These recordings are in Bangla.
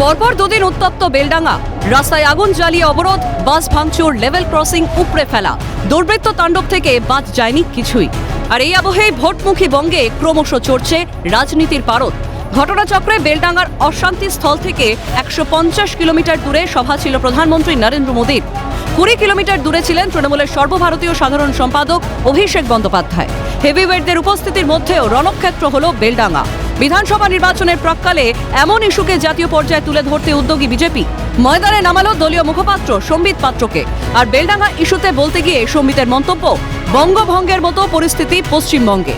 পরপর দুদিন উত্তপ্ত বেলডাঙ্গা, রাস্তায় আগুন জ্বালিয়ে অবরোধ, বাস ভাঙচুর, লেভেল ক্রসিং উপড়ে ফেলা। দুর্বৃত্ত তাণ্ডব থেকে বাদ যায়নি কিছুই। আর এই আবহে ভোটমুখী বঙ্গে ক্রমশ চড়ছে রাজনীতির পারদ। ঘটনাচক্রে বেলডাঙ্গার অশান্তি স্থল থেকে 150 কিলোমিটার দূরে সভা ছিল প্রধানমন্ত্রী নরেন্দ্র মোদীর। 20 কিলোমিটার দূরে ছিলেন তৃণমূলের সর্বভারতীয় সাধারণ সম্পাদক অভিষেক বন্দ্যোপাধ্যায়। হেভিওয়েটদের উপস্থিতির মধ্যেও রণক্ষেত্র হল বেলডাঙ্গা। বিধানসভা নির্বাচনের প্রাক্কালে এমন ইস্যুকে জাতীয় পর্যায়ে তুলে ধরতে উদ্যোগী বিজেপি ময়দানে নামালো দলীয় মুখপাত্র সম্বিত পাত্রকে। আর বেলডাঙ্গা ইস্যুতে বলতে গিয়ে সম্বিতের মন্তব্য, বঙ্গভঙ্গের মতো পরিস্থিতি পশ্চিমবঙ্গে।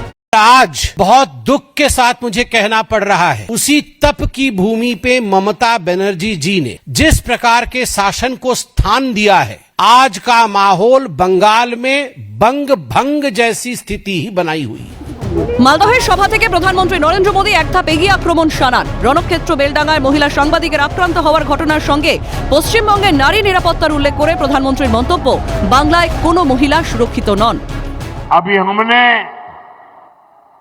आज बहुत दुख के साथ मुझे कहना पड़ रहा है, उसी तप की भूमि पे ममता बनर्जी जी ने जिस प्रकार के शासन को स्थान दिया है, आज का माहौल बंगाल में बंग भंग जैसी स्थिति ही बनाई हुई है। মালদহের সভা থেকে প্রধানমন্ত্রী নরেন্দ্র মোদী এক ধাপ এগিয়ে আক্রমণ শানান। রণক্ষেত্র বেলডাঙ্গায় মহিলা সাংবাদিকের আক্রান্ত হওয়ার ঘটনার সঙ্গে পশ্চিমবঙ্গের নারী নিরাপত্তার উল্লেখ করে প্রধানমন্ত্রীর মন্তব্য, বাংলায় কোনো মহিলা সুরক্ষিত নন। अभी हमने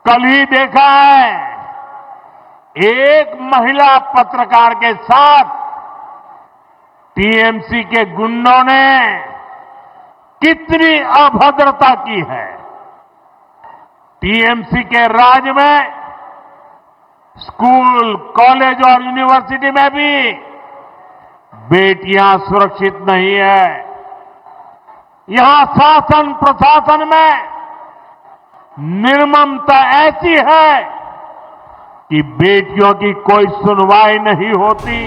कल ही देखा है, एक महिला पत्रकार के साथ टीएमसी के गुंडों ने कितनी अभद्रता की है। टीएमसी के राज में स्कूल, कॉलेज और यूनिवर्सिटी में भी बेटियां सुरक्षित नहीं है। यहां शासन प्रशासन में निर्ममता ऐसी है कि बेटियों की कोई सुनवाई नहीं होती।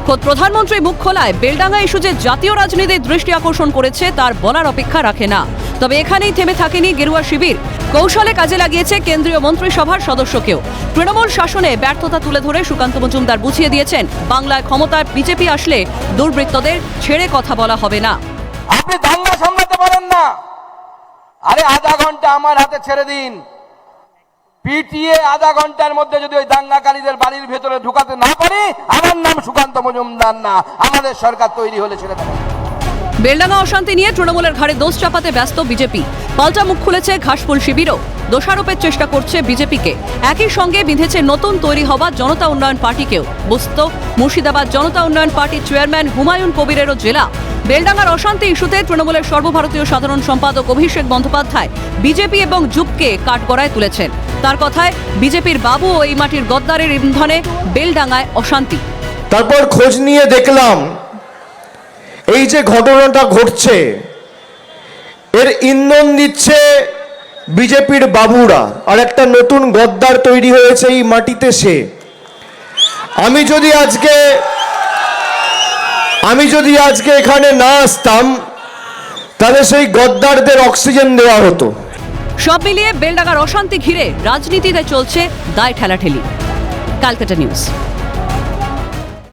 খোদ প্রধানমন্ত্রী মুখ খোলায় বেলডাঙ্গা ইস্যু যে জাতীয় রাজনীতির দৃষ্টি আকর্ষণ করেছে তার বলার অপেক্ষা রাখে না। তবে এখানেই থেমে থাকেনি গেরুয়া শিবির, কৌশলে কাজে লাগিয়েছে কেন্দ্রীয় মন্ত্রিসভার সদস্যকেও। তৃণমূল শাসনে ব্যর্থতা তুলে ধরে সুকান্ত মজুমদার বুঝিয়ে দিয়েছেন, বাংলায় ক্ষমতায় বিজেপি আসলে দুর্বৃত্তদের ছেড়ে কথা বলা হবে না। আপনি দাঙ্গা সামলাতে পারেন না, আরে আধা ঘন্টা আমার হাতে ছেড়ে দিন, পিটিয়ে আধা ঘন্টার মধ্যে যদি ওই দাঙ্গাকারীদের বাড়ির ভেতরে ঢুকাতে না পারি, আমার নাম সুকান্ত মজুমদার না, আমাদের সরকার তৈরি হলে ছেড়ে দেবে। বেলডাঙ্গা অশান্তি নিয়ে তৃণমূলের ঘাড়ে দোষ চাপাতে ব্যস্ত বিজেপি। পাল্টা মুখ খুলেছে ঘাসফুল শিবিরও, দোষারোপের চেষ্টা করছে বিজেপিকে। একই সঙ্গে বিঁধেছে নতুন তৈরি হওয়া জনতা উন্নয়ন পার্টিকেও। বস্তুত মুর্শিদাবাদ জনতা উন্নয়ন পার্টির চেয়ারম্যান হুমায়ুন কবিরেরও জেলা। বেলডাঙ্গার অশান্তি ইস্যুতে তৃণমূলের সর্বভারতীয় সাধারণ সম্পাদক অভিষেক বন্দ্যোপাধ্যায় বিজেপি এবং জুপকে কাঠগড়ায় তুলেছেন। তার কথায়, বিজেপির বাবু ও এই মাটির গদ্দারের ইন্ধনে বেলডাঙ্গায় অশান্তি। তারপর খোঁজ নিয়ে দেখলাম এই যে ঘটনাটা ঘটছে এর ইন্ধন দিচ্ছে বিজেপির বাবুরা, আর একটা নতুন গদ্দার তৈরি হয়েছে এই মাটিতে সে। আমি যদি আজকে এখানে না আসতাম তাহলে সেই গদ্দারদের অক্সিজেন দেওয়া হতো। সব মিলিয়ে বেলডাঙ্গার অশান্তি ঘিরে রাজনীতিতে চলছে দায় ঠেলাঠেলি। ক্যালকাটা নিউজ।